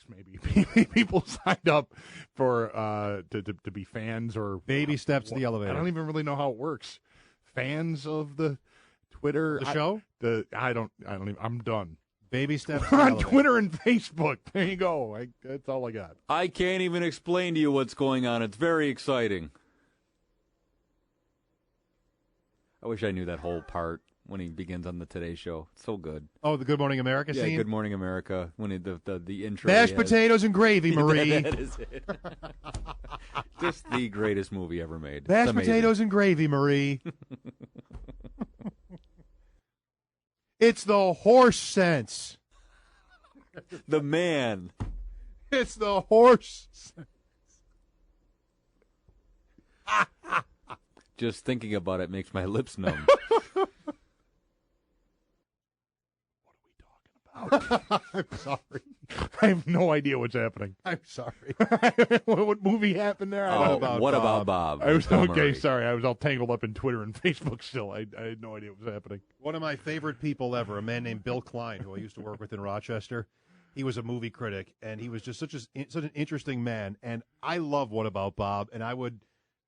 maybe people signed up for to be fans or baby steps to the elevator. I don't even really know how it works. Fans of the Twitter show? I don't even. I'm done. Baby steps We're on Twitter and Facebook. There you go. That's all I got. I can't even explain to you what's going on. It's very exciting. I wish I knew that whole part when he begins on the Today Show. It's so good. Oh, the Good Morning America scene? Yeah, Good Morning America. When the intro. Mashed potatoes and gravy, Marie. That is it. Just the greatest movie ever made. Mashed potatoes and gravy, Marie. It's the horse sense. The man. It's the horse sense. Just thinking about it makes my lips numb. I'm sorry. I have no idea what's happening. I'm sorry. What movie happened there? What about Bob? I was Bill okay. Murray. Sorry, I was all tangled up in Twitter and Facebook. Still, I had no idea what was happening. One of my favorite people ever, a man named Bill Klein, who I used to work with in Rochester. He was a movie critic, and he was just such an interesting man. And I love What About Bob? And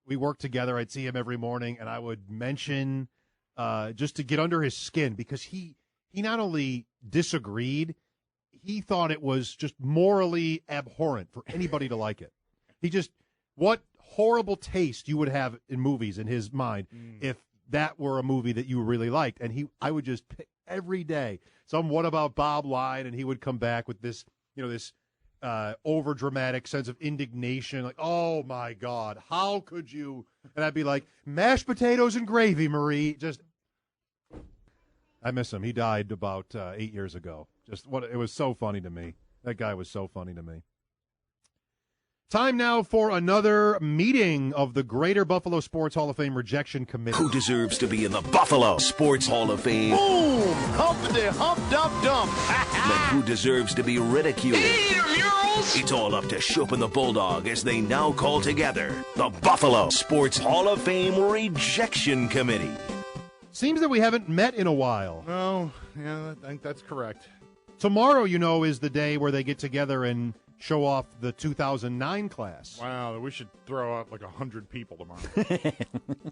we worked together. I'd see him every morning, and I would mention just to get under his skin because he not only disagreed, he thought it was just morally abhorrent for anybody to like it. What horrible taste you would have in movies in his mind if that were a movie that you really liked. And I would just pick every day some What About Bob line, and he would come back with this, this over dramatic sense of indignation, like, oh my God, how could you? And I'd be like, mashed potatoes and gravy, Marie. I miss him. He died about 8 years ago. It was so funny to me. That guy was so funny to me. Time now for another meeting of the Greater Buffalo Sports Hall of Fame Rejection Committee. Who deserves to be in the Buffalo Sports Hall of Fame? Boom! Humpty hump dump dump. And who deserves to be ridiculed? Murals! It's all up to Schopp and the Bulldog as they now call together the Buffalo Sports Hall of Fame Rejection Committee. Seems that we haven't met in a while. No, yeah, I think that's correct. Tomorrow, is the day where they get together and show off the 2009 class. Wow, we should throw out like 100 people tomorrow.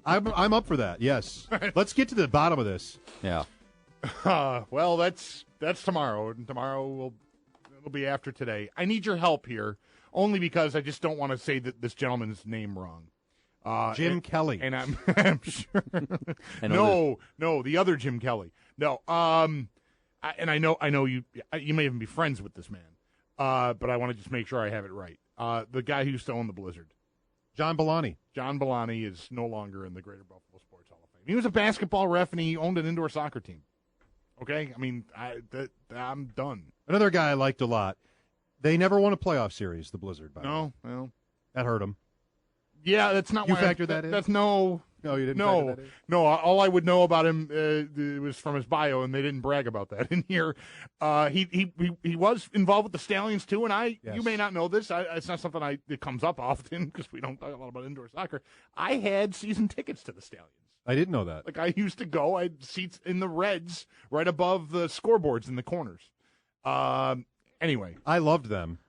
I'm up for that. Yes, let's get to the bottom of this. Yeah. Well, that's tomorrow, and tomorrow it'll be after today. I need your help here, only because I just don't want to say this gentleman's name wrong. Jim Kelly. And I'm sure. No, the other Jim Kelly. No. I know you may even be friends with this man. But I want to just make sure I have it right. The guy who used to own the Blizzard. John Bellani. John Bellani is no longer in the Greater Buffalo Sports Hall of Fame. He was a basketball ref, and he owned an indoor soccer team. Okay? I mean, I'm done. Another guy I liked a lot. They never won a playoff series, the Blizzard, by the way. No, well. That hurt him. Yeah, that's not you why factored that in. That's no, you didn't. Factor that in? No. All I would know about him was from his bio, and they didn't brag about that in here. He was involved with the Stallions too, and you may not know this. It's not something that comes up often because we don't talk a lot about indoor soccer. I had season tickets to the Stallions. I didn't know that. Like I used to go. I had seats in the Reds, right above the scoreboards in the corners. Anyway, I loved them.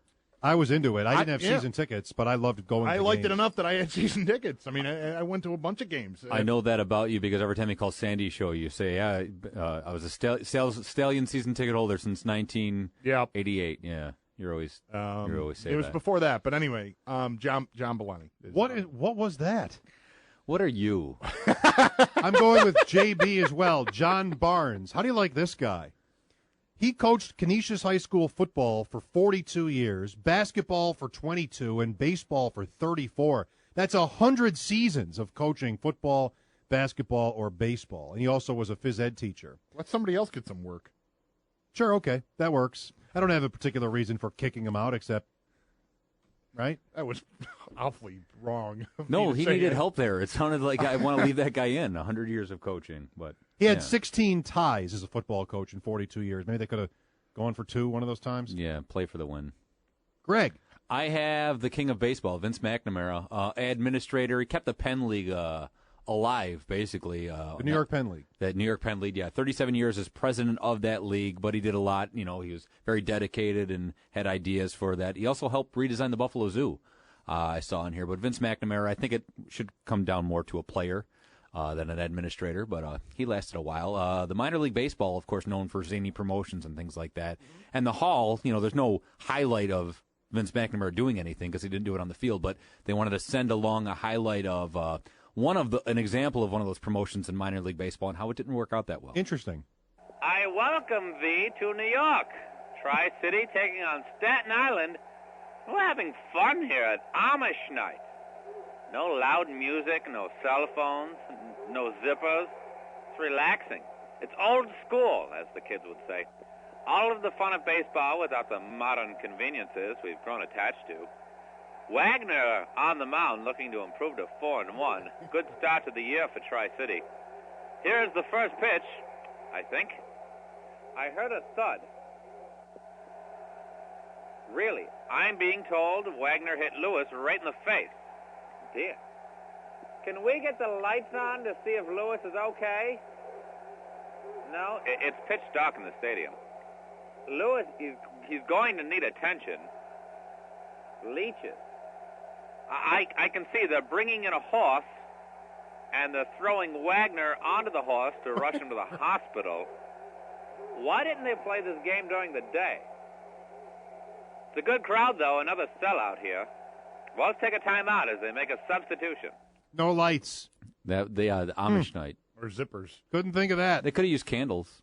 I was into it. I didn't have season tickets, but I loved going to I liked games. it enough that I had season tickets. I mean, I went to a bunch of games. I know that about you because every time you call Sandy show, you say, I was a Stallion season ticket holder since 1988. Yeah, you're always say that. It was before that, but anyway, John Bellani. What was that? What are you? I'm going with JB as well. John Barnes. How do you like this guy? He coached Canisius High School football for 42 years, basketball for 22, and baseball for 34. That's 100 seasons of coaching football, basketball, or baseball. And he also was a phys ed teacher. Let somebody else get some work. Sure, okay. That works. I don't have a particular reason for kicking him out except, right? That was awfully wrong. No, he needed help there. It sounded like I want to leave that guy in. 100 years of coaching, but he had 16 ties as a football coach in 42 years. Maybe they could have gone for 2 one of those times. Yeah, play for the win. Greg. I have the king of baseball, Vince McNamara, administrator. He kept the Penn League alive, basically. The New York Penn League. That New York Penn League, 37 years as president of that league, but he did a lot. He was very dedicated and had ideas for that. He also helped redesign the Buffalo Zoo, I saw in here. But Vince McNamara, I think it should come down more to a player than an administrator, but he lasted a while. The minor league baseball, of course, known for zany promotions and things like that. And the Hall, there's no highlight of Vince McNamara doing anything because he didn't do it on the field, but they wanted to send along a highlight of an example of one of those promotions in minor league baseball and how it didn't work out that well. Interesting. I welcome thee to New York. Tri-City taking on Staten Island. We're having fun here at Amish Night. No loud music, no cell phones, no zippers. It's relaxing. It's old school, as the kids would say. All of the fun of baseball without the modern conveniences we've grown attached to. Wagner on the mound looking to improve to 4-1. Good start to the year for Tri-City. Here's the first pitch, I think. I heard a thud. Really, I'm being told Wagner hit Lewis right in the face. Dear. Can we get the lights on to see if Lewis is okay? No, it's pitch dark in the stadium. Lewis, he's going to need attention. Leeches. I can see they're bringing in a horse, and they're throwing Wagner onto the horse to rush him to the hospital. Why didn't they play this game during the day? It's a good crowd, though, another sellout here. Well, let's take a timeout as they make a substitution. No lights. The Amish Night. Or zippers. Couldn't think of that. They could have used candles.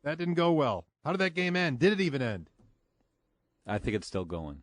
That didn't go well. How did that game end? Did it even end? I think it's still going.